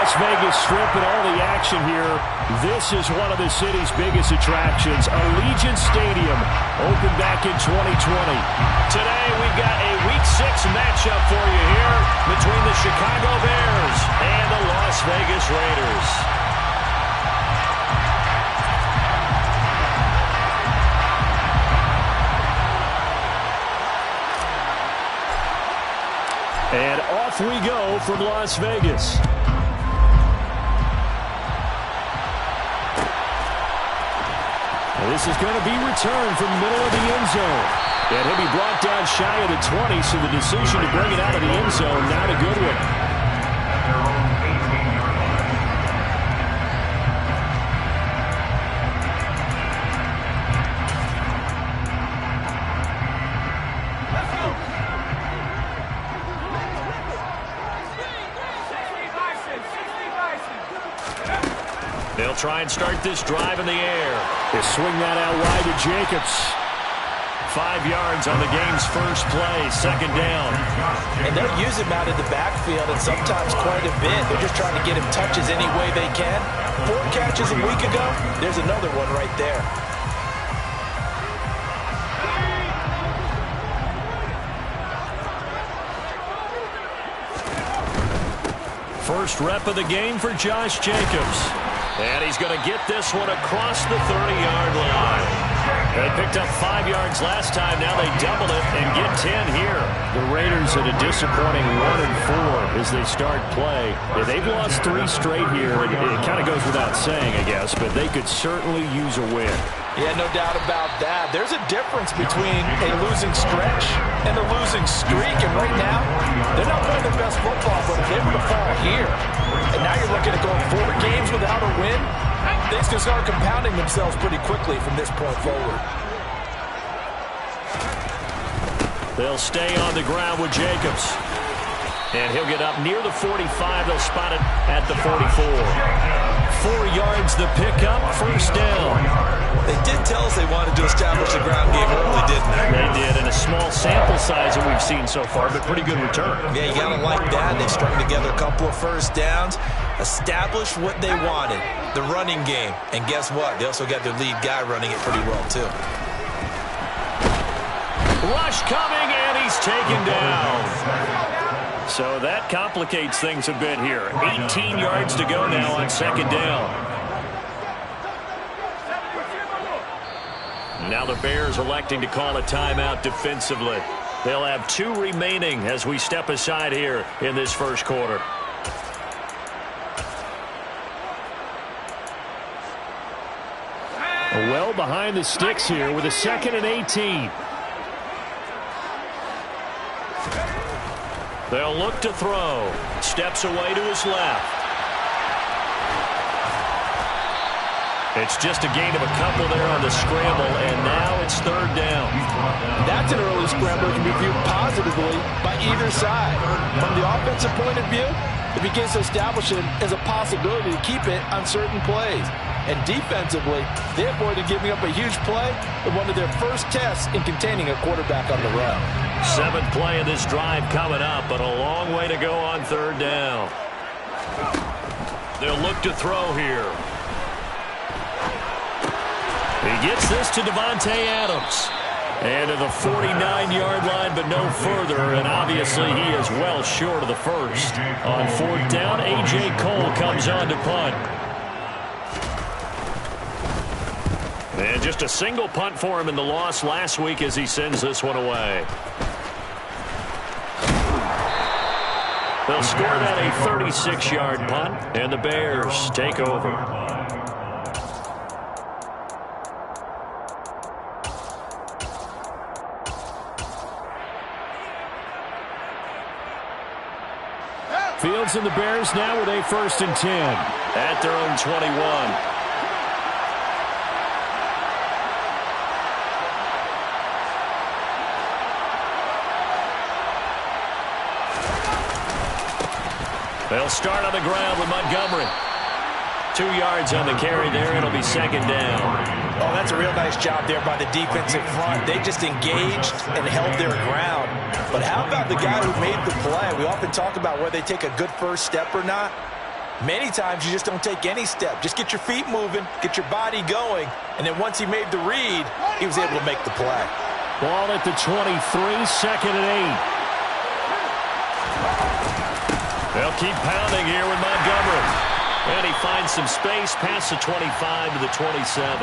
Las Vegas Strip and all the action here. This is one of the city's biggest attractions. Allegiant Stadium opened back in 2020. Today we've got a Week 6 matchup for you here between the Chicago Bears and the Las Vegas Raiders. And off we go from Las Vegas. And this is going to be returned from the middle of the end zone. And he'll be brought down shy of the 20, so the decision to bring it out of the end zone, not a good one. They'll try and start this drive in the air. They swing that out wide to Jacobs. 5 yards on the game's first play, second down. And they'll use him out of the backfield, and sometimes quite a bit. They're just trying to get him touches any way they can. 4 catches a week ago, there's another one right there. First rep of the game for Josh Jacobs. And he's going to get this one across the 30-yard line. They picked up 5 yards last time. Now they double it and get 10 here. The Raiders at a disappointing 1-4 as they start play. They've lost 3 straight here. It kind of goes without saying, I guess, but they could certainly use a win. Yeah, no doubt about that. There's a difference between a losing stretch and a losing streak. And right now, they're not playing their best football, but if they were to fall here, and now you're looking at going 4 games without a win, things can start compounding themselves pretty quickly from this point forward. They'll stay on the ground with Jacobs. And he'll get up near the 45. They'll spot it at the 44. 4 yards the pickup, first down. They did tell us they wanted to establish the ground game early, didn't they? They did, in a small sample size that we've seen so far, but pretty good return. Yeah, you got to like that. They strung together a couple of first downs, established what they wanted, the running game. And guess what? They also got their lead guy running it pretty well, too. Rush coming, and he's taken down. So that complicates things a bit here. 18 yards to go now on second down. Now the Bears electing to call a timeout defensively. They'll have 2 remaining as we step aside here in this first quarter. Well behind the sticks here with a 2nd and 18. They'll look to throw. Steps away to his left. It's just a gain of a couple there on the scramble, and now it's third down. That's an early scramble that can be viewed positively by either side. From the offensive point of view, it begins to establish it as a possibility to keep it on certain plays. And defensively, they avoided giving up a huge play in one of their first tests in containing a quarterback on the run. 7th play of this drive coming up, but a long way to go on third down. They'll look to throw here. He gets this to Davante Adams. And to the 49-yard line, but no further. And obviously he is well short of the first. On 4th down, A.J. Cole comes on to punt. And just a single punt for him in the loss last week as he sends this one away. They'll score that a 36-yard punt, and the Bears take over. Fields and the Bears now with a 1st and 10 at their own 21. They'll start on the ground with Montgomery. 2 yards on the carry there. It'll be second down. Oh, that's a real nice job there by the defensive front. They just engaged and held their ground. But how about the guy who made the play? We often talk about whether they take a good first step or not. Many times you just don't take any step. Just get your feet moving, get your body going, and then once he made the read, he was able to make the play. Ball at the 23, 2nd and 8. They'll keep pounding here with Montgomery. And he finds some space past the 25 to the 27.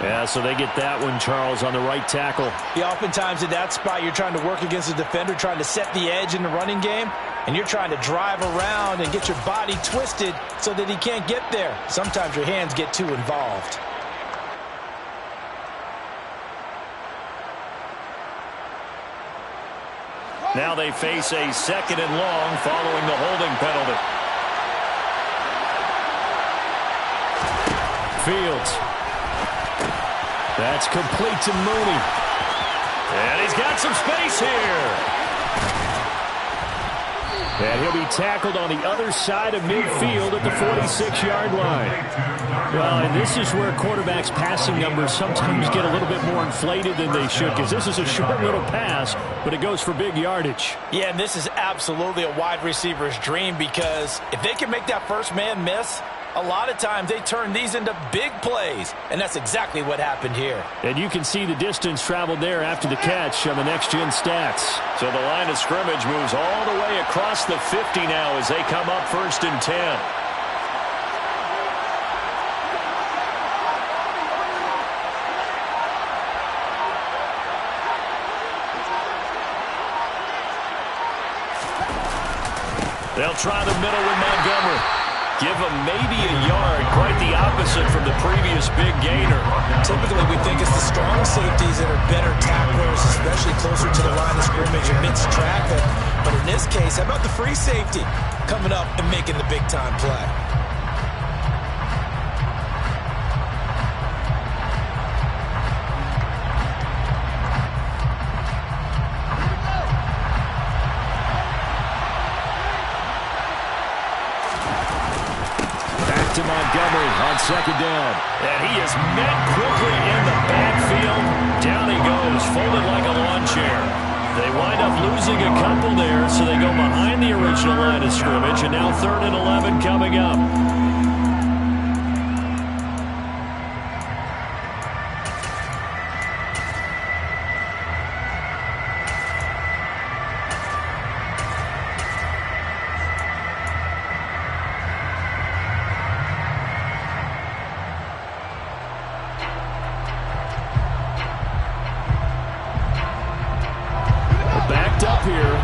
Yeah, so they get that one, Charles, on the right tackle. Yeah, oftentimes in that spot, you're trying to work against the defender, trying to set the edge in the running game, and you're trying to drive around and get your body twisted so that he can't get there. Sometimes your hands get too involved. Now they face a 2nd and long following the holding penalty. Fields. That's complete to Mooney. And he's got some space here. And he'll be tackled on the other side of midfield at the 46-yard line. Well, and this is where quarterbacks' passing numbers sometimes get a little bit more inflated than they should, because this is a short little pass, but it goes for big yardage. Yeah, and this is absolutely a wide receiver's dream, because if they can make that first man miss, a lot of times they turn these into big plays, and that's exactly what happened here. And you can see the distance traveled there after the catch on the next-gen stats. So the line of scrimmage moves all the way across the 50 now as they come up 1st and 10. They'll try the middle with Montgomery. Give him maybe a yard, quite the opposite from the previous big gainer. Typically, we think it's the strong safeties that are better tacklers, especially closer to the line of scrimmage amidst traffic. But in this case, how about the free safety coming up and making the big-time play? To Montgomery on 2nd down. And he is met quickly in the backfield. Down he goes, folded like a lawn chair. They wind up losing a couple there, so they go behind the original line of scrimmage, and now 3rd and 11 coming up.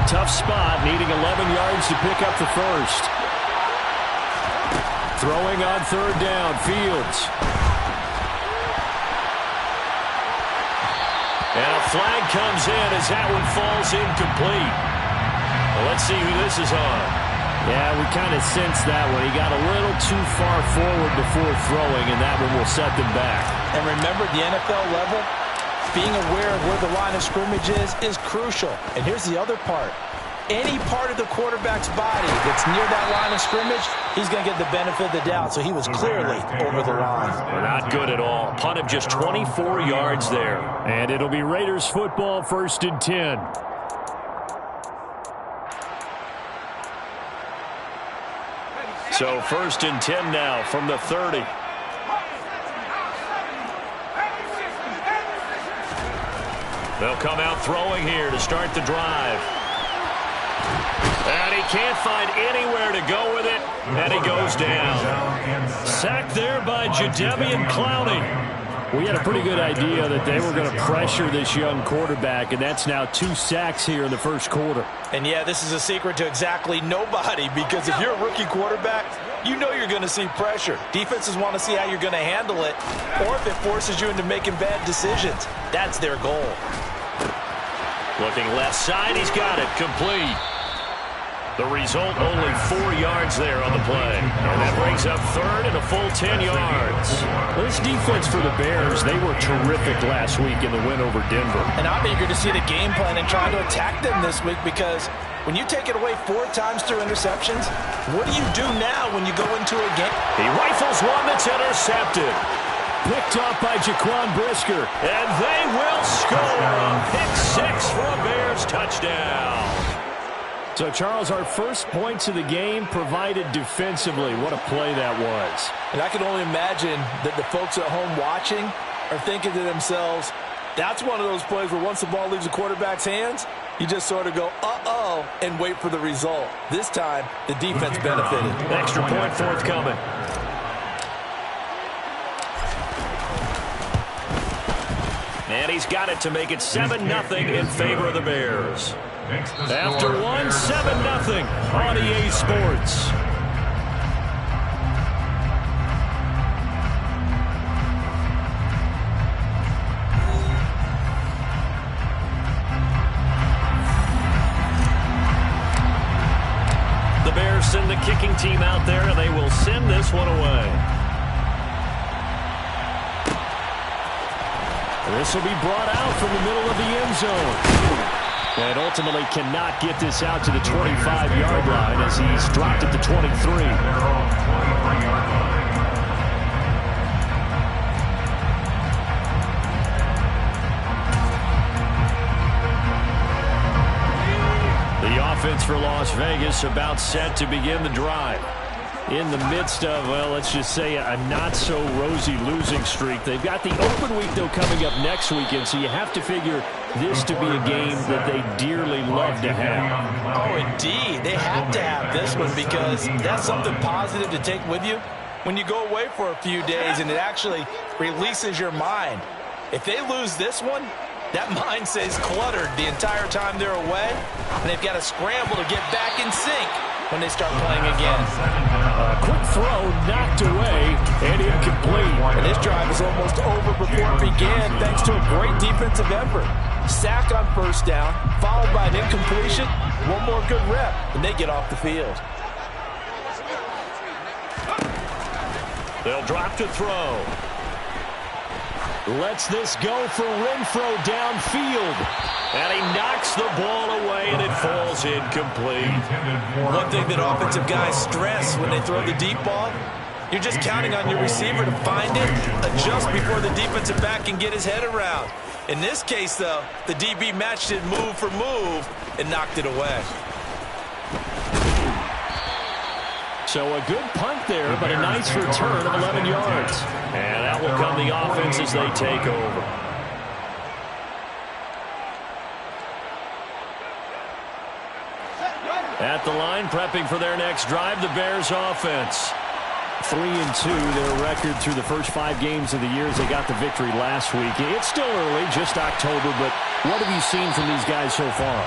Tough spot, needing 11 yards to pick up the first. Throwing on 3rd down, Fields. And a flag comes in as that one falls incomplete. Well, let's see who this is on. Yeah, we kind of sensed that one. He got a little too far forward before throwing, and that one will set them back. And remember, the NFL level, being aware of where the line of scrimmage is crucial. And here's the other part. Any part of the quarterback's body that's near that line of scrimmage, he's going to get the benefit of the doubt. So he was clearly over the line. Not good at all. Punt of just 24 yards there. And it'll be Raiders football, 1st and 10. So 1st and 10 now from the 30. They'll come out throwing here to start the drive. And he can't find anywhere to go with it, and he goes down. Sacked there by Jadeveon Clowney. We had a pretty good idea that they were going to pressure this young quarterback, and that's now 2 sacks here in the first quarter. And, yeah, this is a secret to exactly nobody, because if you're a rookie quarterback, you know you're going to see pressure. Defenses want to see how you're going to handle it, or if it forces you into making bad decisions. That's their goal. Looking left side, he's got it, complete. The result, only 4 yards there on the play. And that brings up 3rd and a full 10 yards. This defense for the Bears, they were terrific last week in the win over Denver. And I'm eager to see the game plan and try to attack them this week, because when you take it away 4 times through interceptions, what do you do now when you go into a game? He rifles one that's intercepted. Picked off by Jaquan Brisker. And they will score. Pick 6 for a Bears touchdown. So, Charles, our first points of the game provided defensively. What a play that was. And I can only imagine that the folks at home watching are thinking to themselves, that's one of those plays where once the ball leaves the quarterback's hands, you just sort of go, uh-oh, and wait for the result. This time, the defense benefited. Extra point forthcoming. And he's got it to make it 7-0 in favor of the Bears. After one, 7-0 on EA Sports. The Bears send the kicking team out there, and they will send this one away. This will be brought out from the middle of the end zone. And ultimately cannot get this out to the 25-yard line as he's dropped at the 23. The offense for Las Vegas about set to begin the drive. In the midst of, well, let's just say a not-so-rosy losing streak. They've got the open week, though, coming up next weekend, so you have to figure this to be a game that they dearly love to have. Oh, indeed. They have to have this one because that's something positive to take with you when you go away for a few days, and it actually releases your mind. If they lose this one, that mind stays cluttered the entire time they're away, and they've got to scramble to get back in sync when they start playing again. A quick throw knocked away and incomplete. And this drive is almost over before it began thanks to a great defensive effort. Sack on first down, followed by an incompletion. One more good rep, and they get off the field. They'll drop to throw. Lets this go for Renfrow downfield. And he knocks the ball away, and it falls incomplete. One thing that offensive guys stress when they throw the deep ball, you're just counting on your receiver to find it, adjust before the defensive back can get his head around. In this case, though, the DB matched it move for move and knocked it away. So a good punt there, but a nice return of 11 yards. And that will come the offense as they take over. At the line, prepping for their next drive, the Bears offense. 3-2, their record through the first 5 games of the year as they got the victory last week. It's still early, just October, but what have you seen from these guys so far?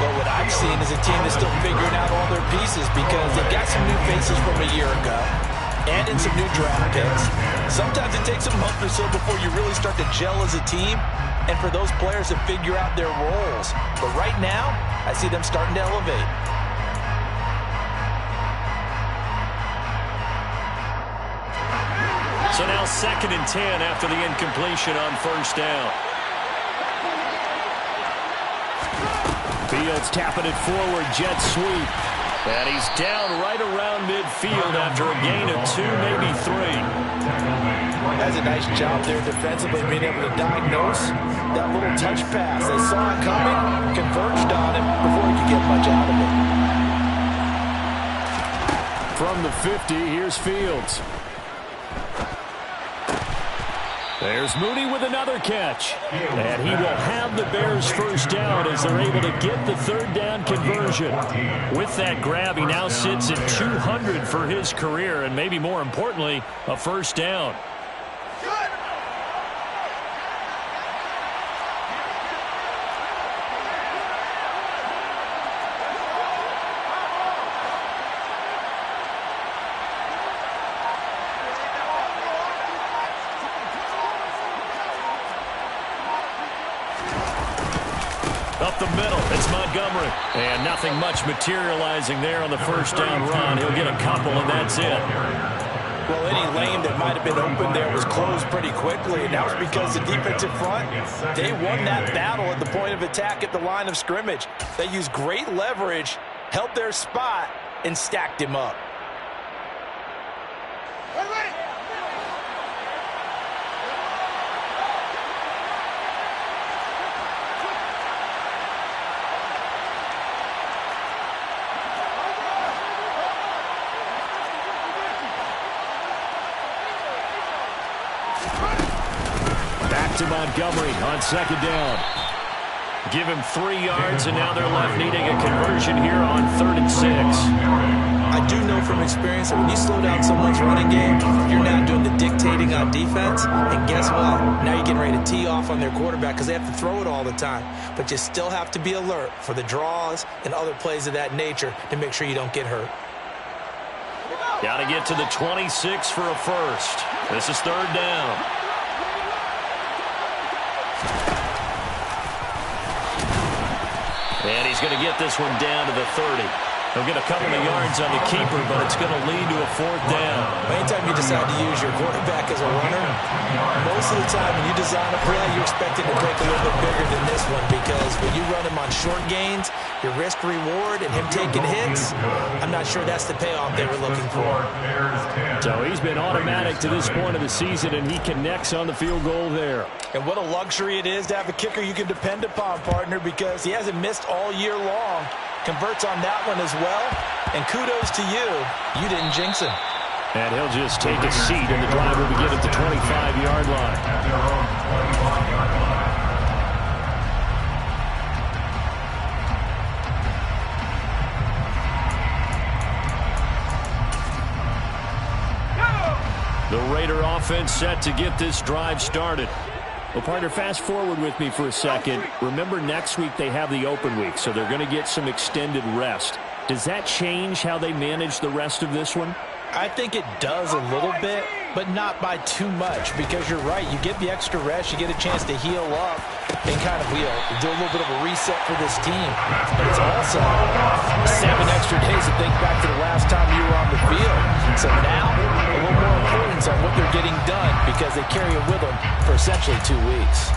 Well, what I've seen is a team that's still figuring out all their pieces because they've got some new faces from a year ago and in some new draft picks. Sometimes it takes a month or so before you really start to gel as a team and for those players to figure out their roles. But right now, I see them starting to elevate. So now 2nd and 10 after the incompletion on first down. Fields tapping it forward, jet sweep. And he's down right around midfield after a gain of 2, maybe 3. That's a nice job there defensively, being able to diagnose that little touch pass. They saw it coming, converged on it before he could get much out of it. From the 50, here's Fields. There's Mooney with another catch. And he will have the Bears first down as they're able to get the 3rd down conversion. With that grab, he now sits at 200 for his career, and maybe more importantly, a first down. Up the middle, it's Montgomery. And nothing much materializing there on the first down run. He'll get a couple, and that's it. Well, any lane that might have been open there was closed pretty quickly, and that was because the defensive front, they won that battle at the point of attack at the line of scrimmage. They used great leverage, held their spot, and stacked him up. Back to Montgomery on second down. Give him 3 yards, and now they're left needing a conversion here on 3rd and 6. I do know from experience that when you slow down someone's running game, you're now doing the dictating on defense. And guess what? Now you're getting ready to tee off on their quarterback because they have to throw it all the time. But you still have to be alert for the draws and other plays of that nature to make sure you don't get hurt. Got to get to the 26 for a first. This is 3rd down. And he's going to get this one down to the 30. He'll get a couple of yards on the keeper, but it's going to lead to a 4th down. Anytime you decide to use your quarterback as a runner, most of the time when you design a play, you expect it to break a little bit bigger than this one because when you run him on short gains, your risk-reward and him taking hits, I'm not sure that's the payoff they were looking for. So he's been automatic to this point of the season, and he connects on the field goal there. And what a luxury it is to have a kicker you can depend upon, partner, because he hasn't missed all year long. Converts on that one as well. And kudos to you. You didn't jinx him. And he'll just take a seat, and the drive will begin at the 25-yard line. The Raider offense set to get this drive started. Well, partner, fast forward with me for a second. Remember, next week they have the open week, so they're going to get some extended rest. Does that change how they manage the rest of this one? I think it does a little bit, but not by too much, because you're right. You get the extra rest, you get a chance to heal up and kind of do a little bit of a reset for this team. But it's also 7 extra days to think back to the last time you were on the field. So now, a little more importance on what they're getting done because they carry it with them for essentially 2 weeks.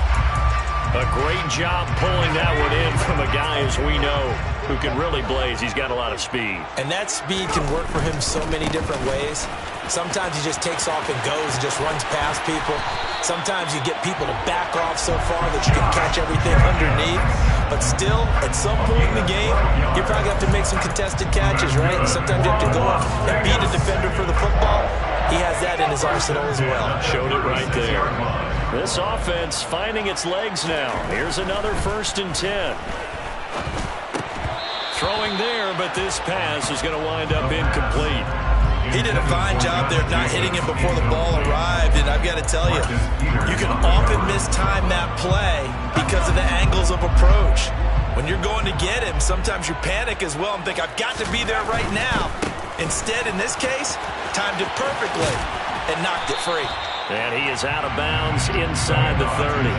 A great job pulling that one in from a guy, as we know, who can really blaze. He's got a lot of speed. And that speed can work for him so many different ways. Sometimes he just takes off and goes and just runs past people. Sometimes you get people to back off so far that you can catch everything underneath. But still, at some point in the game, you probably have to make some contested catches, right? Sometimes you have to go up and beat a defender for the football. He has that in his arsenal as well. Showed it right there. This offense finding its legs now. Here's another 1st and 10. Throwing there, but this pass is going to wind up incomplete. He did a fine job there of not hitting him before the ball arrived, and I've got to tell you, you can often mistime that play because of the angles of approach. When you're going to get him, sometimes you panic as well and think, I've got to be there right now. Instead, in this case, timed it perfectly and knocked it free. And he is out of bounds inside the 30.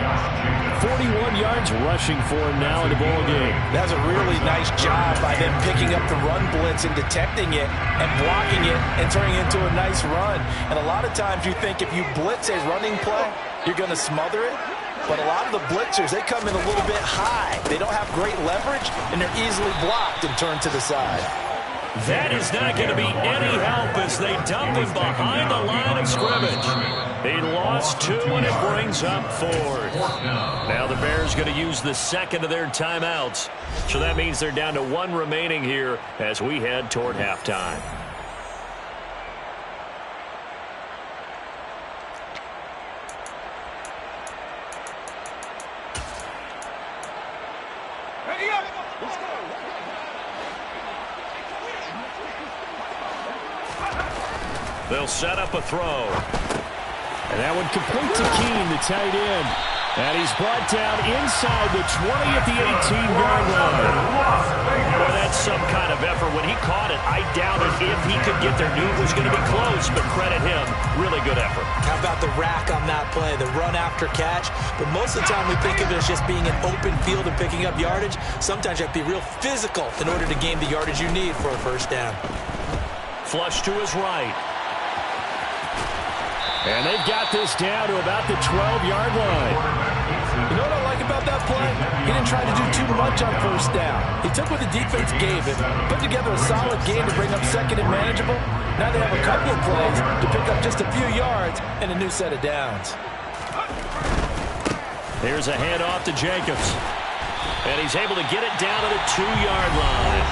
41 yards rushing for him now in the ball game. That's a really nice job by them picking up the run blitz and detecting it and blocking it and turning it into a nice run. And a lot of times you think if you blitz a running play, you're going to smother it. But a lot of the blitzers, they come in a little bit high. They don't have great leverage, and they're easily blocked and turned to the side. That is not going to be any help as they dump him behind the line of scrimmage. He lost 2, and it brings up 4th. Now the Bears going to use the second of their timeouts. So that means they're down to 1 remaining here as we head toward halftime. They'll set up a throw. And that one complete to Keene, the tight end. And he's brought down inside the 20 at the 18-yard line. Well, that's some kind of effort. When he caught it, I doubted if he could get there. Knew it was going to be close, but credit him. Really good effort. How about the rack on that play, the run after catch? But most of the time we think of it as just being an open field and picking up yardage. Sometimes you have to be real physical in order to gain the yardage you need for a first down. Flush to his right. And they've got this down to about the 12-yard line. You know what I like about that play? He didn't try to do too much on first down. He took what the defense gave him, put together a solid game to bring up second and manageable. Now they have a couple of plays to pick up just a few yards and a new set of downs. Here's a handoff to Jacobs. And he's able to get it down to the 2-yard line.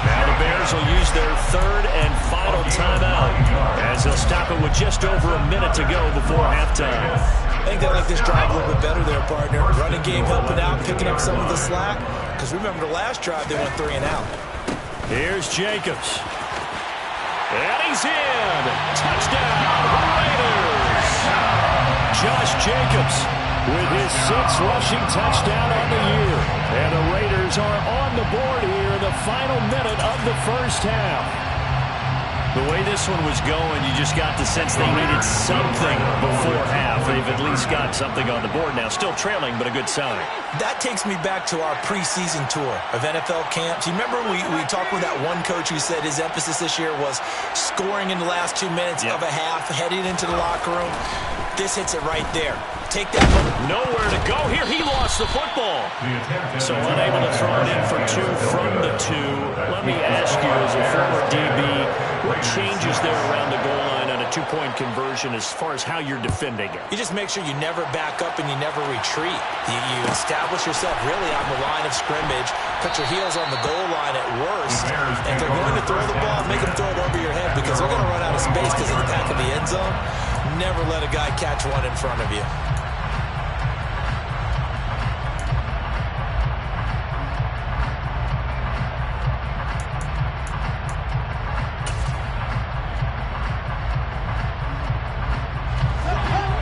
Now the Bears will use their 3rd and final timeout as they'll stop it with just over a minute to go before halftime. I think they like this drive a little bit better there, partner. Running game helping out, picking up some of the slack. Because remember the last drive, they went 3 and out. Here's Jacobs. And he's in. Touchdown, Raiders. Josh Jacobs with his 6th rushing touchdown on the year. And the Raiders are on the board here in the final minute of the first half. The way this one was going, you just got the sense they needed something before half. They've at least got something on the board now. Still trailing, but a good sign. That takes me back to our preseason tour of NFL camps. You remember we talked with that one coach who said his emphasis this year was scoring in the last 2 minutes of a half, heading into the locker room. This hits it right there. Take that one. Nowhere to go here. He lost the football. So unable to throw it in for 2 from the 2. Let me ask you, as a former DB, what changes there around the goal line on a 2-point conversion as far as how you're defending it? You just make sure you never back up and you never retreat. You establish yourself really on the line of scrimmage, put your heels on the goal line at worst. And if they're going to throw the ball, make them throw it over your head because they're going to run out of space because of the back of the end zone. Never let a guy catch one in front of you.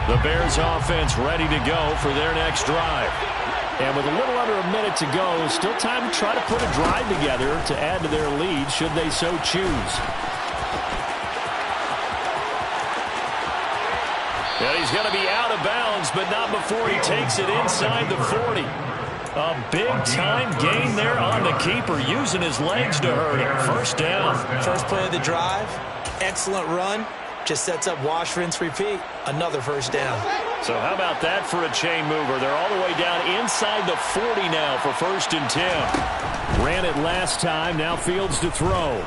The Bears offense ready to go for their next drive. And with a little under a minute to go, still time to try to put a drive together to add to their lead should they so choose. And he's going to be out of bounds, but not before he takes it inside the 40. A big-time gain there on the keeper, using his legs to hurt him. First down. First play of the drive, excellent run. Just sets up wash, rinse, repeat. Another first down. So how about that for a chain mover? They're all the way down inside the 40 now for 1st and 10. Ran it last time. Now Fields to throw.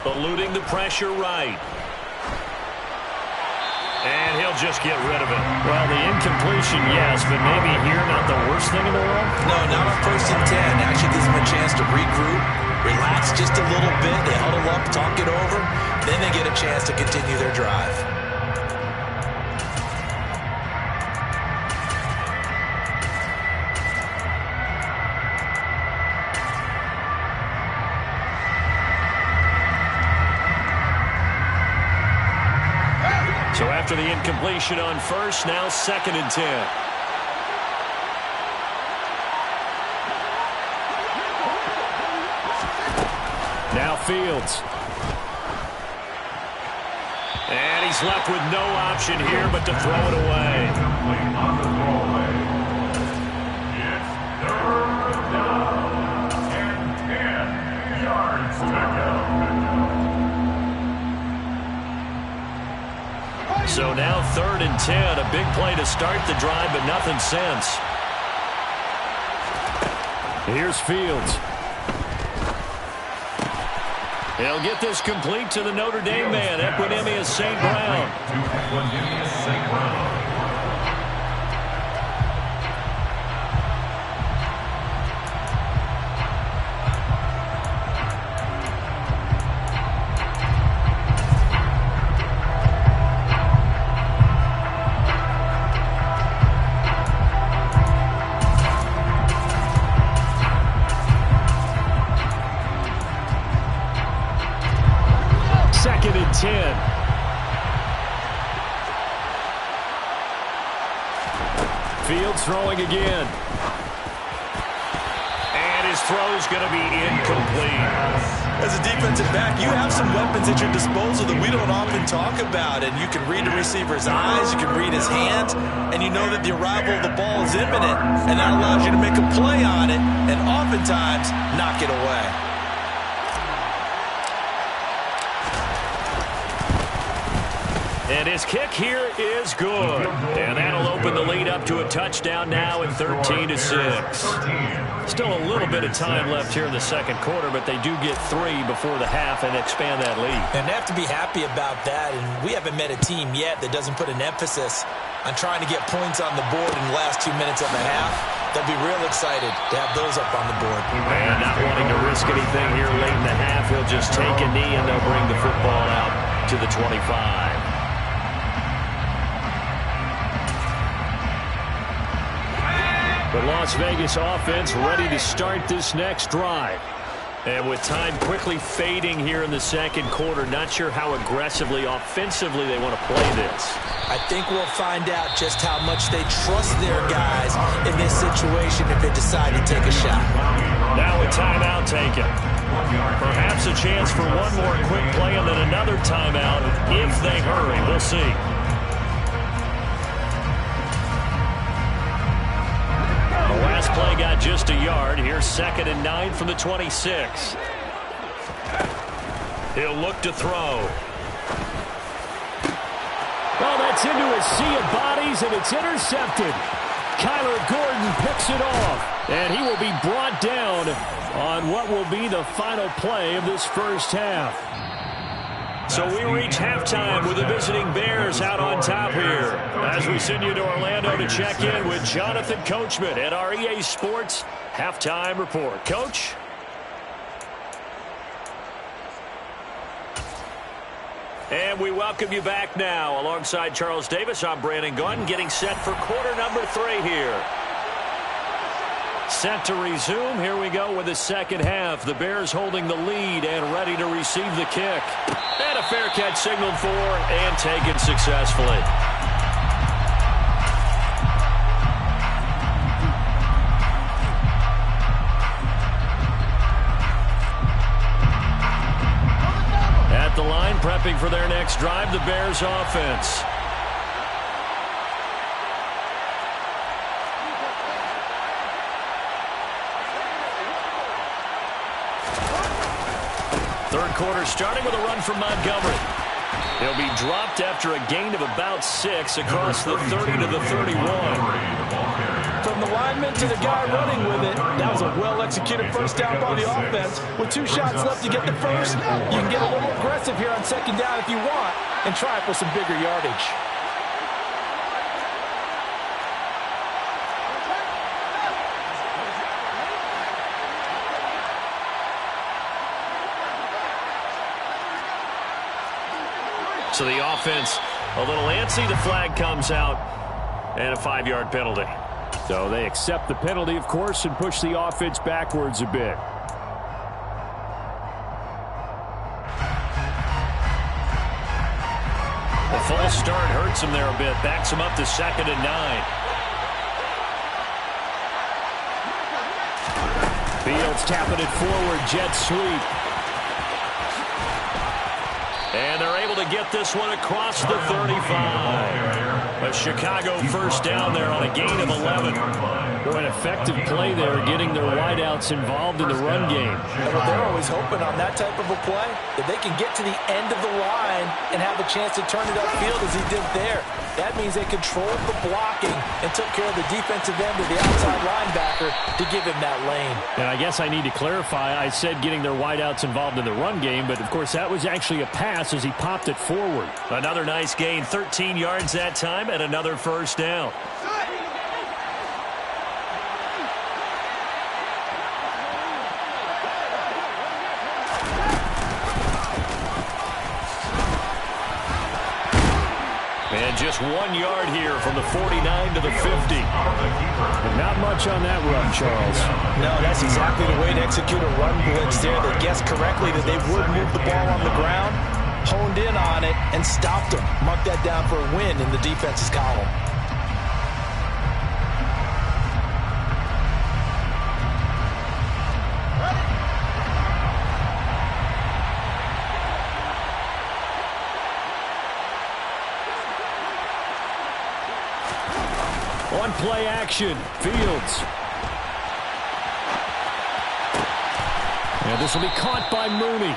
Eluding the pressure right. And he'll just get rid of it. Well, the incompletion, yes, but maybe here not the worst thing in the world? No, not on 1st and 10. Actually gives them a chance to regroup, relax just a little bit. They huddle up, talk it over. Then they get a chance to continue their drive. So after the incompletion on 1st, now 2nd and 10. Now Fields. And he's left with no option here but to throw it away. It's 3rd down and 10 yards to go. So now 3rd and 10. A big play to start the drive, but nothing since. Here's Fields. He'll get this complete to the Notre Dame man, Equanimeous St. Brown. Fields throwing again. And his throw's going to be incomplete. As a defensive back, you have some weapons at your disposal that we don't often talk about. And you can read the receiver's eyes, you can read his hands, and you know that the arrival of the ball is imminent. And that allows you to make a play on it and oftentimes knock it away. And his kick here is good. And that'll open the lead up to a touchdown now at 13-6. Still a little bit of time left here in the second quarter, but they do get 3 before the half and expand that lead. And they have to be happy about that. And we haven't met a team yet that doesn't put an emphasis on trying to get points on the board in the last 2 minutes of the half. They'll be real excited to have those up on the board. And not wanting to risk anything here late in the half, he'll just take a knee and they'll bring the football out to the 25. The Las Vegas offense ready to start this next drive. And with time quickly fading here in the second quarter, not sure how aggressively, offensively they want to play this. I think we'll find out just how much they trust their guys in this situation if they decide to take a shot. Now a timeout taken. Perhaps a chance for one more quick play and then another timeout if they hurry. We'll see. The last play got just a yard. Here's 2nd and 9 from the 26. He'll look to throw. Well, that's into a sea of bodies, and it's intercepted. Kyler Gordon picks it off, and he will be brought down on what will be the final play of this first half. So we reach halftime with the visiting Bears out on top here as we send you to Orlando to check in with Jonathan Coachman at our EA Sports Halftime Report. Coach? And we welcome you back now. Alongside Charles Davis, I'm Brandon Gunn, getting set for quarter number 3 here. Set to resume. Here we go with the second half. The Bears holding the lead and ready to receive the kick. And a fair catch signaled for and taken successfully. At the line, prepping for their next drive, the Bears offense. Third quarter starting with a run from Montgomery. He'll be dropped after a gain of about 6 across the 30 to the 31. From the lineman to the guy running with it, that was a well-executed first down by the offense. With 2 shots left to get the first, you can get a little aggressive here on second down if you want and try for some bigger yardage. So the offense a little antsy. The flag comes out and a 5-yard penalty. So they accept the penalty, of course, and push the offense backwards a bit. The false start hurts him there a bit. Backs him up to 2nd and 9. Fields tapping it forward. Jet sweep. And they're able to get this one across the 35. A Chicago first down there on a gain of 11. Boy, an effective play there, getting their wideouts involved in the run game. But they're always hoping on that type of a play that they can get to the end of the line and have a chance to turn it upfield as he did there. That means they controlled the blocking and took care of the defensive end of the outside linebacker to give him that lane. And I guess I need to clarify, I said getting their wideouts involved in the run game, but of course that was actually a pass as he popped it forward. Another nice gain, 13 yards that time, and another first down. And just 1 yard here from the 49 to the 50. And not much on that run, Charles. No, that's exactly the way to execute a run blitz there. They guessed correctly that they would move the ball on the ground, honed in on it, and stopped them. Mark that down for a win in the defense's column. On play action, Fields. And this will be caught by Mooney.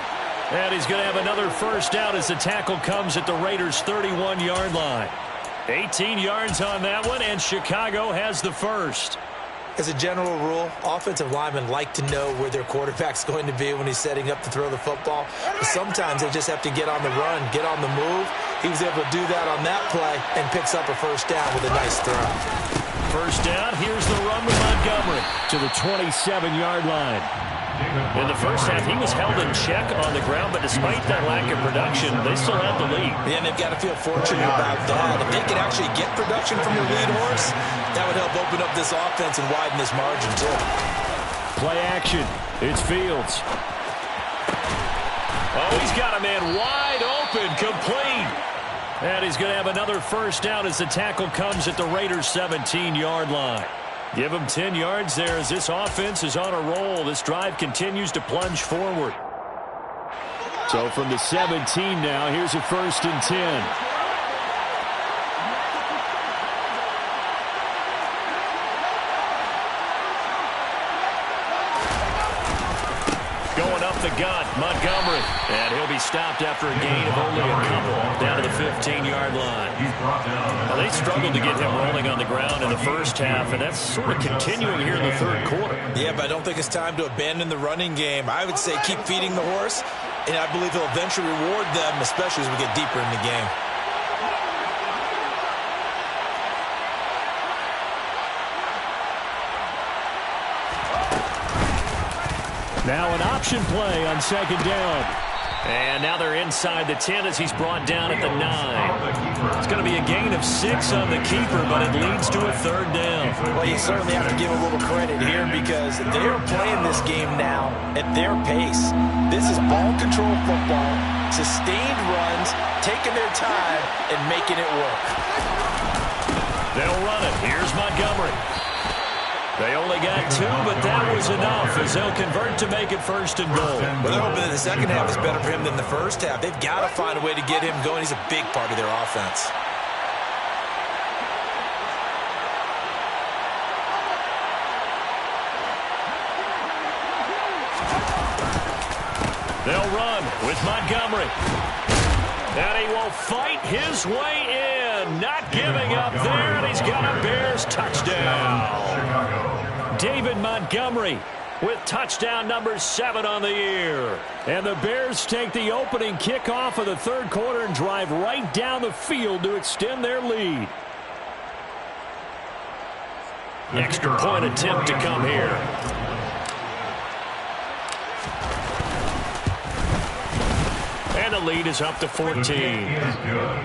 And he's going to have another first down as the tackle comes at the Raiders' 31-yard line. 18 yards on that one, and Chicago has the first. As a general rule, offensive linemen like to know where their quarterback's going to be when he's setting up to throw the football. But sometimes they just have to get on the run, get on the move. He was able to do that on that play and picks up a first down with a nice throw. First down, here's the run with Montgomery to the 27-yard line. In the first half, he was held in check on the ground, but despite that lack of production, they still had the lead. Yeah, and they've got to feel fortunate about that. If they could actually get production from their lead horse, that would help open up this offense and widen this margin, too. Play action. It's Fields. Oh, he's got a man wide open, complete. And he's going to have another first down as the tackle comes at the Raiders' 17-yard line. Give him 10 yards there as this offense is on a roll. This drive continues to plunge forward. So from the 17 now, here's a 1st and 10. Going up the gut, Montgomery. And he'll be stopped after a gain of only a couple down to the 15-yard line. Well, they struggled to get him rolling on the ground in the first half, and that's sort of continuing here in the third quarter. Yeah, but I don't think it's time to abandon the running game. I would say keep feeding the horse, and I believe he'll eventually reward them, especially as we get deeper in the game. Now an option play on 2nd down. And now they're inside the 10 as he's brought down at the 9. It's going to be a gain of 6 on the keeper, but it leads to a 3rd down. Well, you certainly have to give a little credit here because they're playing this game now at their pace. This is ball control football, sustained runs, taking their time, and making it work. They'll run it. Here's Montgomery. They only got 2, but that was enough as they'll convert to make it 1st and goal. Well, they're hoping that the second half is better for him than the first half. They've got to find a way to get him going. He's a big part of their offense. They'll run with Montgomery. And he will fight his way in. Not giving up there, and he's got a Bears touchdown. David Montgomery with touchdown number 7 on the year. And the Bears take the opening kickoff of the third quarter and drive right down the field to extend their lead. Extra point attempt to come here. And the lead is up to 14. Is good.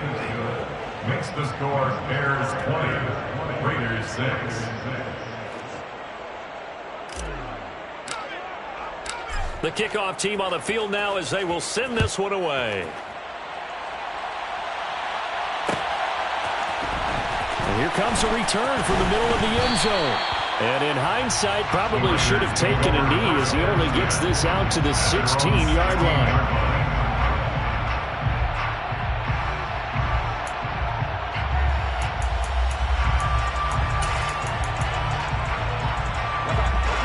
Makes the score Bears 20, Raiders 6. The kickoff team on the field now as they will send this one away. And here comes a return from the middle of the end zone. And in hindsight, probably should have taken a knee as he only gets this out to the 16-yard line.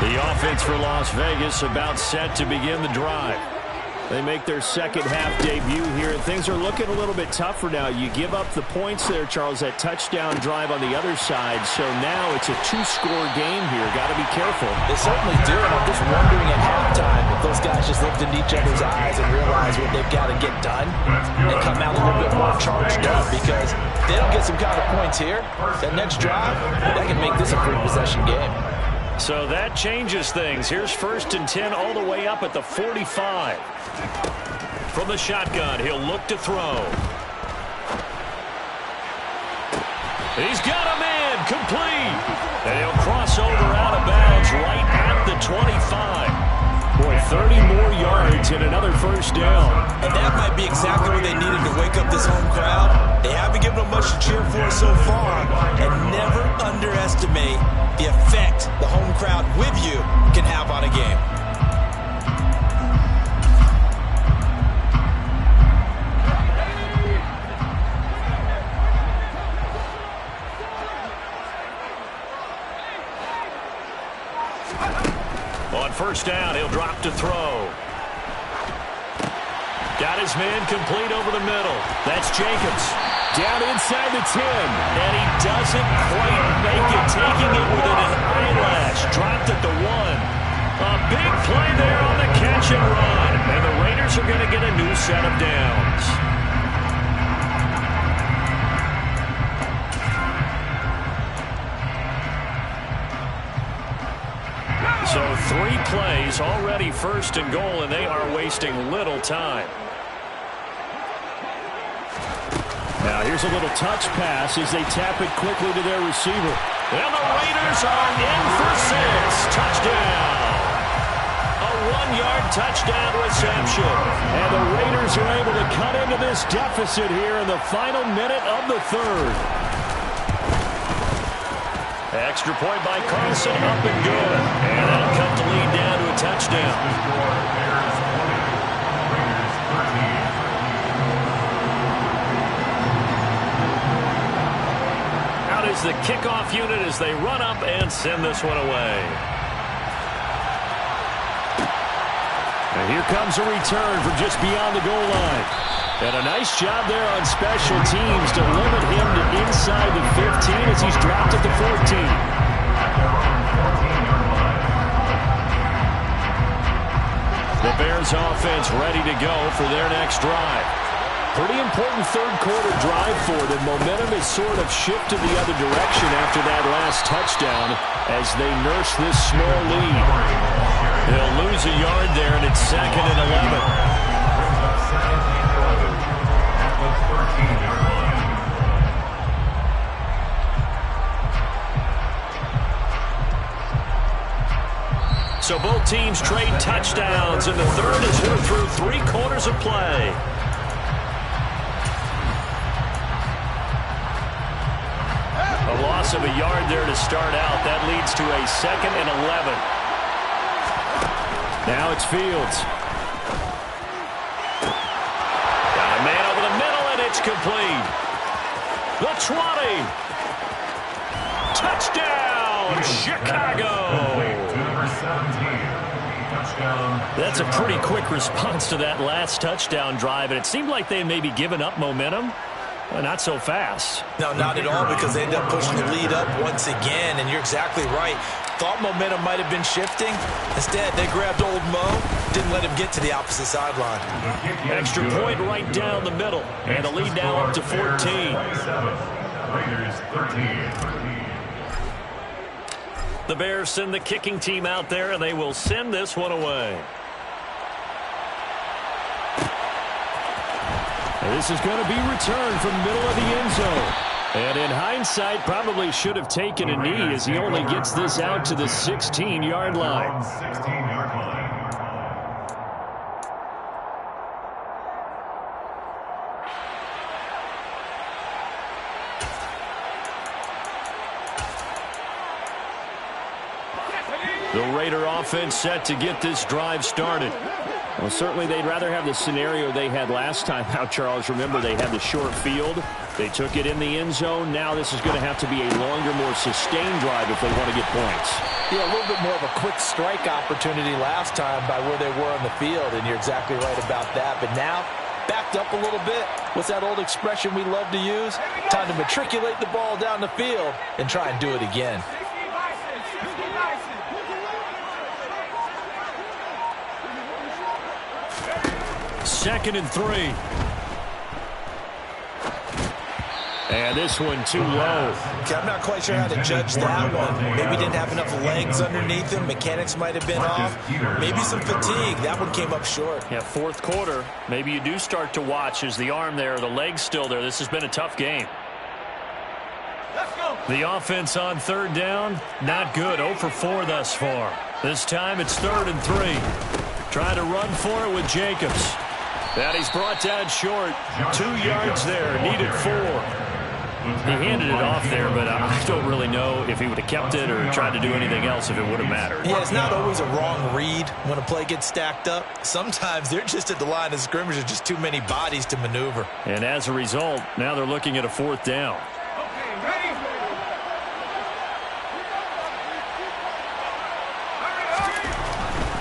The offense for Las Vegas about set to begin the drive. They make their second half debut here, and things are looking a little bit tougher now. You give up the points there, Charles, that touchdown drive on the other side. So now it's a 2-score game here. Got to be careful. They certainly do, and I'm just wondering at halftime if those guys just looked into each other's eyes and realized what they've got to get done and come out a little bit more charged up, because if they don't get some kind of points here, that next drive, that can make this a free-possession game. So that changes things. Here's 1st and 10 all the way up at the 45. From the shotgun, he'll look to throw. He's got a man, complete. And he'll cross over out of bounds right at the 25. Boy, 30 more yards and another first down. And that might be exactly what they needed to wake up this home crowd. They haven't given them much to cheer for so far. And never underestimate the effect the home crowd with you can have on a game. On first down, he'll drop to throw. Got his man complete over the middle. That's Jacobs. Down inside the 10. And he doesn't quite make it, taking it within an eyelash. Dropped at the 1. A big play there on the catch and run. And the Raiders are going to get a new set of downs. So 3 plays, already first and goal, and they are wasting little time. Now here's a little touch pass as they tap it quickly to their receiver. And the Raiders are in for 6. Touchdown. A 1-yard touchdown reception. And the Raiders are able to cut into this deficit here in the final minute of the third. Extra point by Carlson, up and good. And that'll cut the lead down to a touchdown. Out is the kickoff unit as they run up and send this one away. And here comes a return from just beyond the goal line. And a nice job there on special teams to limit him to inside the 15 as he's dropped at the 14. The Bears offense ready to go for their next drive. Pretty important third-quarter drive for them. Momentum has sort of shifted the other direction after that last touchdown as they nurse this small lead. They'll lose a yard there, and it's 2nd and 11. So both teams trade touchdowns, and the third as we're through 3 quarters of play. A loss of a yard there to start out. That leads to a 2nd and 11. Now it's Fields. Got a man over the middle, and it's complete. The 20. Touchdown, Chicago. That's a pretty quick response to that last touchdown drive, and it seemed like they may be giving up momentum. Well, not so fast. No, not at all, because they end up pushing the lead up once again, and you're exactly right. Thought momentum might have been shifting. Instead, they grabbed old Mo, didn't let him get to the opposite sideline. Extra point right down the middle, and the lead now up to 14. Raiders 13. The Bears send the kicking team out there, and they will send this one away. And this is going to be returned from the middle of the end zone. And in hindsight, probably should have taken a knee as he only gets this out to the 16-yard line. 16-yard line. The Raider offense set to get this drive started. Well, certainly they'd rather have the scenario they had last time out, Charles. Remember, they had the short field. They took it in the end zone. Now this is going to have to be a longer, more sustained drive if they want to get points. Yeah, a little bit more of a quick strike opportunity last time by where they were on the field, and you're exactly right about that. But now, backed up a little bit. What's that old expression we love to use? Time to matriculate the ball down the field and try and do it again. 2nd and 3. And this one too low. Okay, I'm not quite sure how to judge that one. Maybe didn't have enough legs underneath him. Mechanics might have been off. Maybe some fatigue. That one came up short. Yeah, 4th quarter. Maybe you do start to watch as the arm there, the leg's still there. This has been a tough game. The offense on 3rd down, not good. 0 for 4 thus far. This time it's 3rd and 3. Trying to run for it with Jacobs. And he's brought down short. 2 yards there, needed 4. He handed it off there, but I don't really know if he would have kept it or tried to do anything else if it would have mattered. Yeah, it's not always a wrong read when a play gets stacked up. Sometimes they're just at the line of scrimmage. There's just too many bodies to maneuver. And as a result, now they're looking at a 4th down.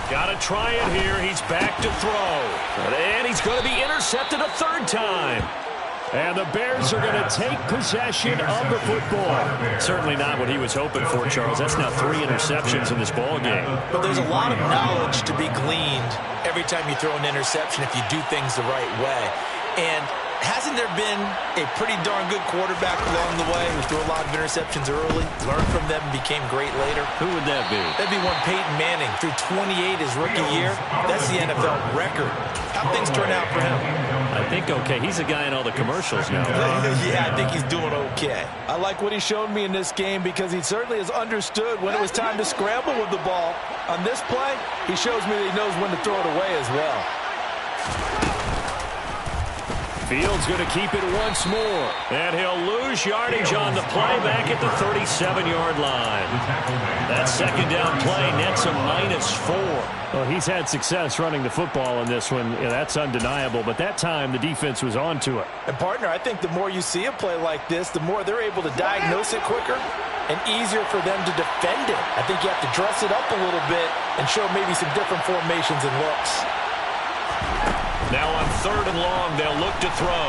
Got to try it here. He's back to throw. And he's going to be intercepted a 3rd time. And the Bears are going to take possession of the football. Certainly not what he was hoping for, Charles. That's now 3 interceptions in this ball game. But there's a lot of knowledge to be gleaned every time you throw an interception if you do things the right way. And hasn't there been a pretty darn good quarterback along the way who threw a lot of interceptions early, learned from them, and became great later? Who would that be? That'd be one Peyton Manning, threw 28 his rookie year. That's the NFL record. How things turn out for him? I think okay. He's a guy in all the commercials now. Yeah, I think he's doing okay. I like what he showed me in this game because he certainly has understood when it was time to scramble with the ball. On this play, he shows me that he knows when to throw it away as well. Fields going to keep it once more. And he'll lose yardage on the play back at the 37-yard line. That second down play nets a -4. Well, he's had success running the football in this one. Yeah, that's undeniable. But that time, the defense was on to it. And, partner, I think the more you see a play like this, the more they're able to diagnose it quicker and easier for them to defend it. I think you have to dress it up a little bit and show maybe some different formations and looks. Now on 3rd and long, they'll look to throw.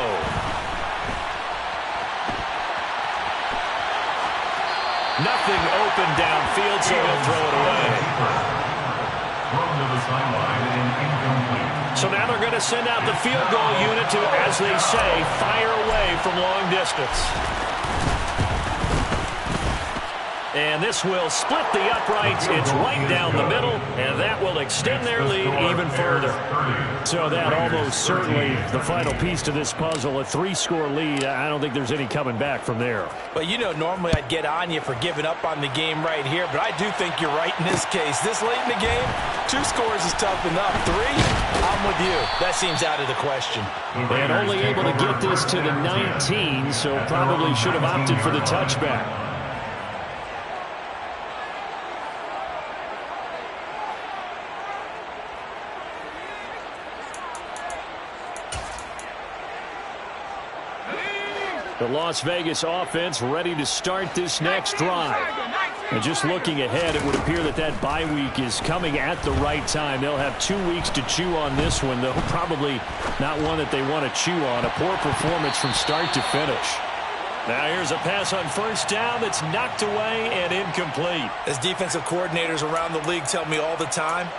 Nothing open downfield, so he'll throw it away. So now they're going to send out the field goal unit to, as they say, fire away from long distance. And this will split the uprights. It's right down the middle, and that will extend their lead even further. So that almost certainly the final piece to this puzzle, a 3-score lead. I don't think there's any coming back from there. Well, you know, normally I'd get on you for giving up on the game right here, but I do think you're right in this case. This late in the game, 2 scores is tough enough. 3, I'm with you. That seems out of the question. And only able to get this to the 19, so probably should have opted for the touchback. The Las Vegas offense ready to start this next drive. And just looking ahead, it would appear that that bye week is coming at the right time. They'll have 2 weeks to chew on this one, though probably not one that they want to chew on. A poor performance from start to finish. Now here's a pass on 1st down that's knocked away and incomplete. As defensive coordinators around the league tell me all the time,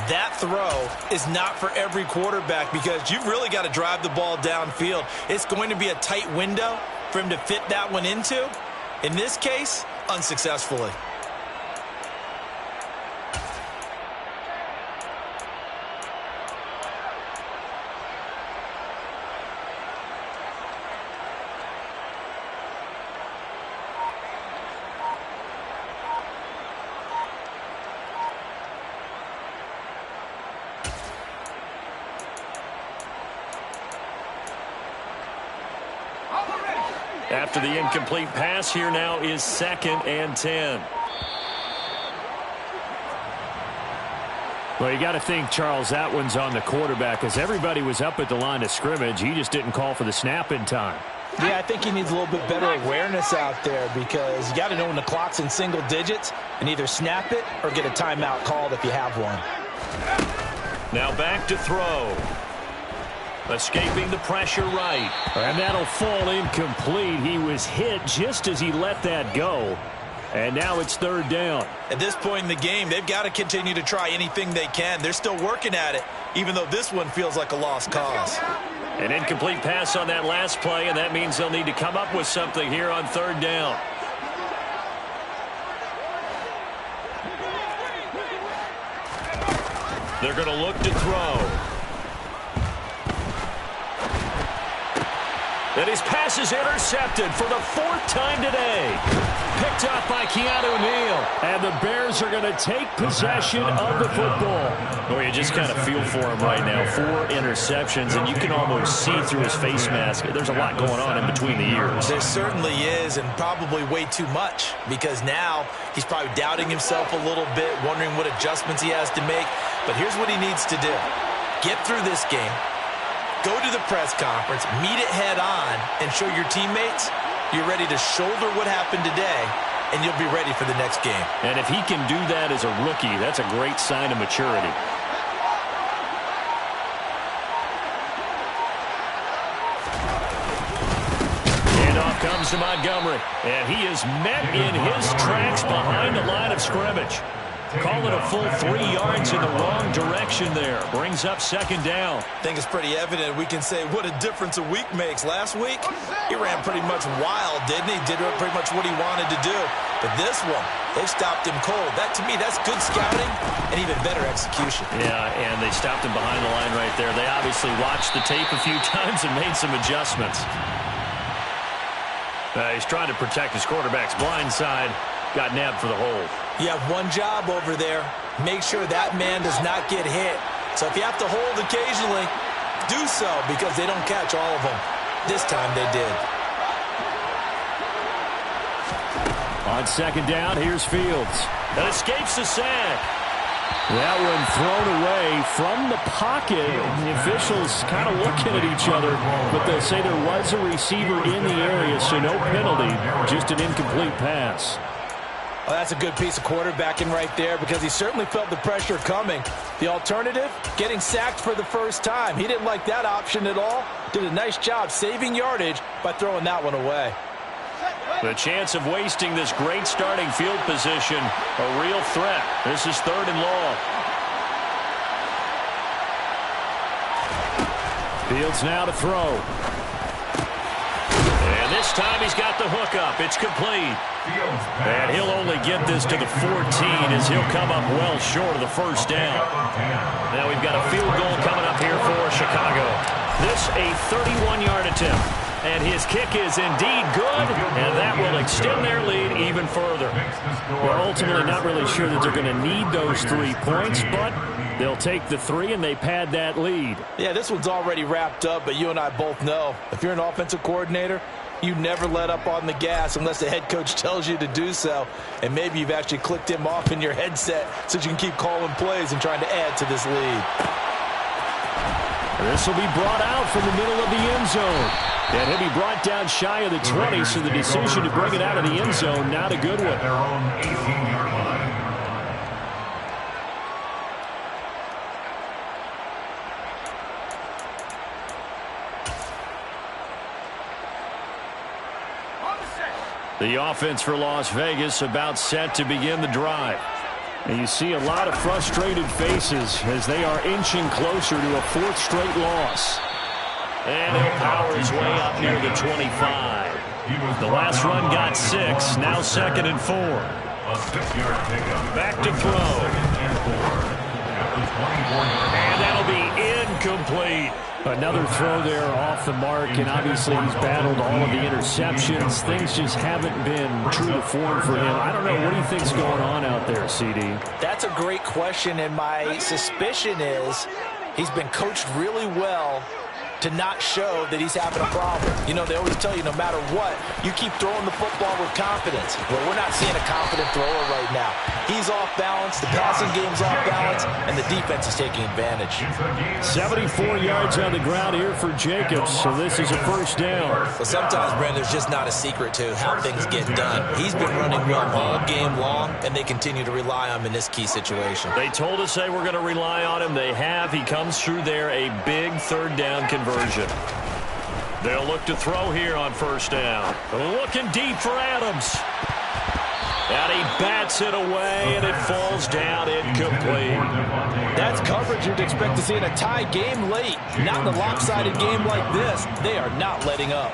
that throw is not for every quarterback because you've really got to drive the ball downfield. It's going to be a tight window for him to fit that one into. In this case, unsuccessfully. After the incomplete pass, here now is 2nd and 10. Well, you got to think, Charles, that one's on the quarterback as everybody was up at the line of scrimmage. He just didn't call for the snap in time. Yeah, I think he needs a little bit better awareness out there because you got to know when the clock's in single digits and either snap it or get a timeout called if you have one. Now back to throw. Escaping the pressure right. And that'll fall incomplete. He was hit just as he let that go. And now it's 3rd down. At this point in the game, they've got to continue to try anything they can. They're still working at it, even though this one feels like a lost cause. An incomplete pass on that last play, and that means they'll need to come up with something here on 3rd down. They're going to look to throw. And his pass is intercepted for the 4th time today. Picked up by Keanu Neal. And the Bears are going to take possession of the football. Well, you just kind of feel for him right now. 4 interceptions, and you can almost see through his face mask. There's a lot going on in between the ears. There certainly is, and probably way too much, because now he's probably doubting himself a little bit, wondering what adjustments he has to make. But here's what he needs to do. Get through this game. Go to the press conference, meet it head on, and show your teammates you're ready to shoulder what happened today, and you'll be ready for the next game. And if he can do that as a rookie, that's a great sign of maturity. And off comes to Montgomery. And he is met in his tracks behind the line of scrimmage. Call it a full 3 yards in the wrong direction there. Brings up second down. I think it's pretty evident we can say what a difference a week makes. Last week, he ran pretty much wild, didn't he? Did pretty much what he wanted to do. But this one, they stopped him cold. That, to me, that's good scouting and even better execution. Yeah, and they stopped him behind the line right there. They obviously watched the tape a few times and made some adjustments. He's trying to protect his quarterback's blind side. Got nabbed for the hold. You have one job over there. Make sure that man does not get hit. So if you have to hold occasionally, do so because they don't catch all of them. This time they did. On second down, here's Fields. That escapes the sack. That one thrown away from the pocket. The officials kind of looking at each other, but they say there was a receiver in the area, so no penalty, just an incomplete pass. Well, that's a good piece of quarterbacking right there because he certainly felt the pressure coming. The alternative, getting sacked for the first time. He didn't like that option at all. Did a nice job saving yardage by throwing that one away. The chance of wasting this great starting field position, a real threat. This is 3rd and long. Fields now to throw. And this time he's got the hook up. It's complete. And he'll only get this to the 14 as he'll come up well short of the first down. Now we've got a field goal coming up here for Chicago. This a 31-yard attempt. And his kick is indeed good, and that will extend their lead even further. We're ultimately not really sure that they're going to need those 3 points, but they'll take the 3 and they pad that lead. Yeah, this one's already wrapped up, but you and I both know if you're an offensive coordinator, you never let up on the gas unless the head coach tells you to do so. And maybe you've actually clicked him off in your headset so you can keep calling plays and trying to add to this lead. This will be brought out from the middle of the end zone. And he'll be brought down shy of the 20, so the decision to bring it out of the end zone, not a good one. Their own 18-yard line. The offense for Las Vegas about set to begin the drive. And you see a lot of frustrated faces as they are inching closer to a 4th straight loss. And he'll power his way up near the 25. The last run got 6. Now 2nd and 4. A 6-yard pickup. Back to throw. And that'll be incomplete. Another throw there off the mark, and obviously he's battled all of the interceptions. Things just haven't been true to form for him. I don't know. What do you think's going on out there, CD? That's a great question, and my suspicion is he's been coached really well to not show that he's having a problem. You know, they always tell you no matter what, you keep throwing the football with confidence. Well, we're not seeing a confident thrower right now. He's off balance, the passing game's off balance, and the defense is taking advantage. 74 yards on the ground here for Jacobs, so this is a first down. Well, sometimes, Brent, there's just not a secret to how things get done. He's been running well all game long, and they continue to rely on him in this key situation. They told us they were going to rely on him. They have. He comes through there, a big 3rd down conversion. They'll look to throw here on first down. Looking deep for Adams. And he bats it away, and it falls down incomplete. That's coverage you'd expect to see in a tie game late. Not in a lopsided game like this. They are not letting up.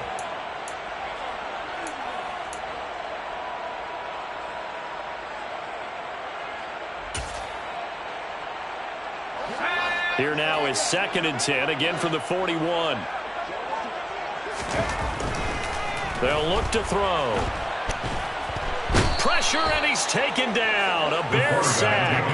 Here now is 2nd and 10, again from the 41. They'll look to throw. Pressure, and he's taken down. A Bear sack.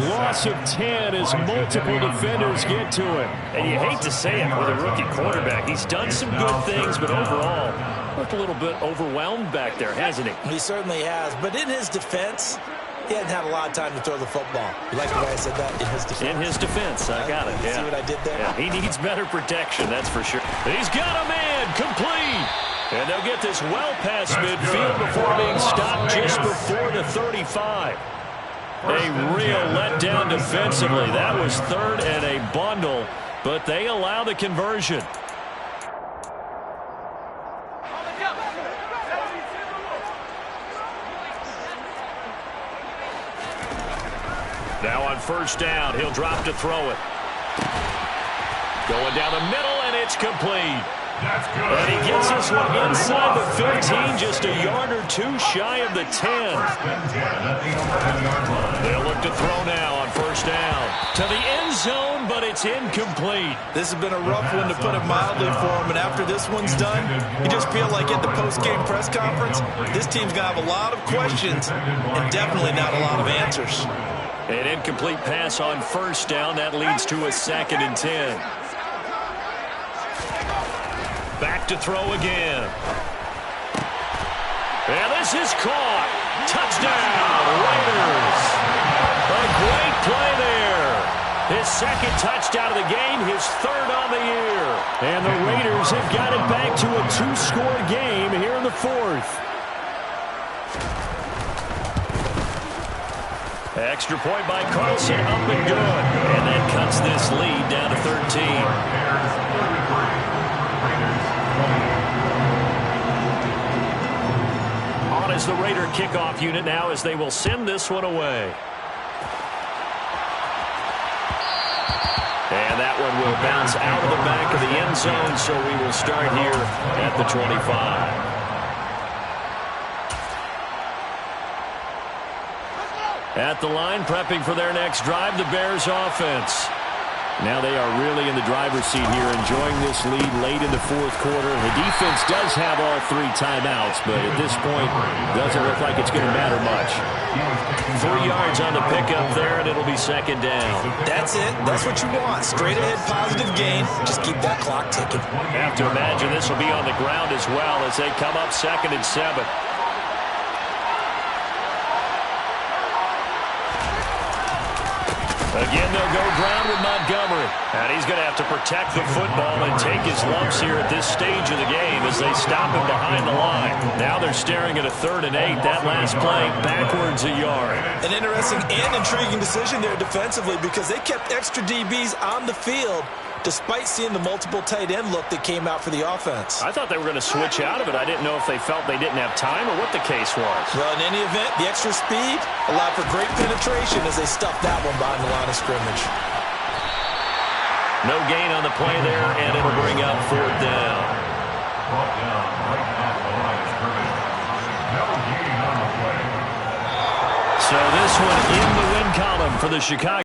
Loss of 10 as multiple defenders get to him. And you hate to say it with a rookie quarterback. He's done some good things, but overall, looked a little bit overwhelmed back there, hasn't he? He certainly has. But in his defense, he hadn't had a lot of time to throw the football. You like the way I said that? In his defense. In his defense. I got it. See what I did there? Yeah, he needs better protection, that's for sure. He's got a man. Complete. And they'll get this well past midfield before being stopped just before the 35. A real letdown defensively. That was 3rd and a bundle, but they allow the conversion. Now on first down, he'll drop to throw it. Going down the middle, and it's complete. And he gets this one inside the 15, just a yard or two shy of the 10. They'll look to throw now on first down. To the end zone, but it's incomplete. This has been a rough one, to put it mildly, for him. And after this one's done, you just feel like at the post-game press conference, this team's going to have a lot of questions and definitely not a lot of answers. An incomplete pass on first down. That leads to a 2nd and 10. Back to throw again. And this is caught. Touchdown, Raiders. A great play there. His 2nd touchdown of the game, his 3rd on the year. And the Raiders have got it back to a 2-score game here in the 4th. Extra point by Carlson, up and good. And that cuts this lead down to 13. On is the Raider kickoff unit now as they will send this one away. And that one will bounce out of the back of the end zone, so we will start here at the 25. At the line, prepping for their next drive, the Bears offense. Now they are really in the driver's seat here, enjoying this lead late in the 4th quarter. The defense does have all 3 timeouts, but at this point, doesn't look like it's going to matter much. 3 yards on the pickup there, and it'll be 2nd down. That's it. That's what you want. Straight ahead, positive gain. Just keep that clock ticking. Have to imagine this will be on the ground as well as they come up 2nd and 7. Again, they'll go ground with Montgomery. And he's going to have to protect the football and take his lumps here at this stage of the game as they stop him behind the line. Now they're staring at a 3rd and 8. That last play, backwards a yard. An interesting and intriguing decision there defensively, because they kept extra DBs on the field despite seeing the multiple tight end look that came out for the offense. I thought they were going to switch out of it. I didn't know if they felt they didn't have time or what the case was. Well, in any event, the extra speed allowed for great penetration as they stuffed that one behind the line of scrimmage. No gain on the play there, and it'll bring up 4th down. So this one in the win column for the Chicago